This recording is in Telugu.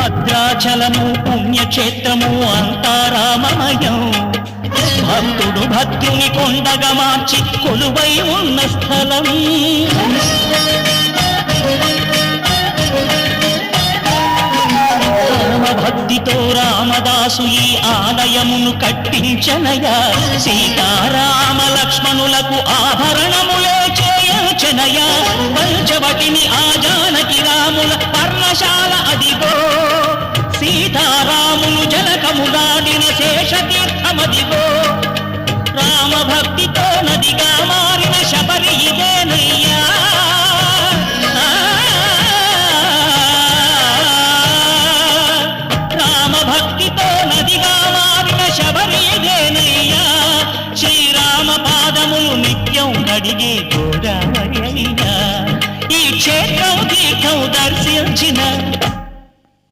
భద్రాచలము పుణ్యక్షేత్రము అంతా రామమయం. భక్తుడు భక్తుని కొండగా మార్చి కొలువై ఉన్న స్థలం. భక్తితో రామదాసు ఈ ఆలయమును కట్టించనయా. సీతారామ లక్ష్మణులకు ఆభరణములే చేయించనయా. పంచవటిని ఆ జానకి రాముల పర్ణశాల అదిగో. సీతారాములు జలకములాడిన శేషతీర్థమదిగో. రామ భక్తితో నదిగా మారిన శబరి ఇదేనయ్యా. రామ భక్తితో నదిగా మారిన శబరి ఇదేనయ్యా. శ్రీరామ పాదములు నిత్యం కడిగే గోదావరి అయ్యా. ఈ క్షేత్రం తీర్థం దర్శించిన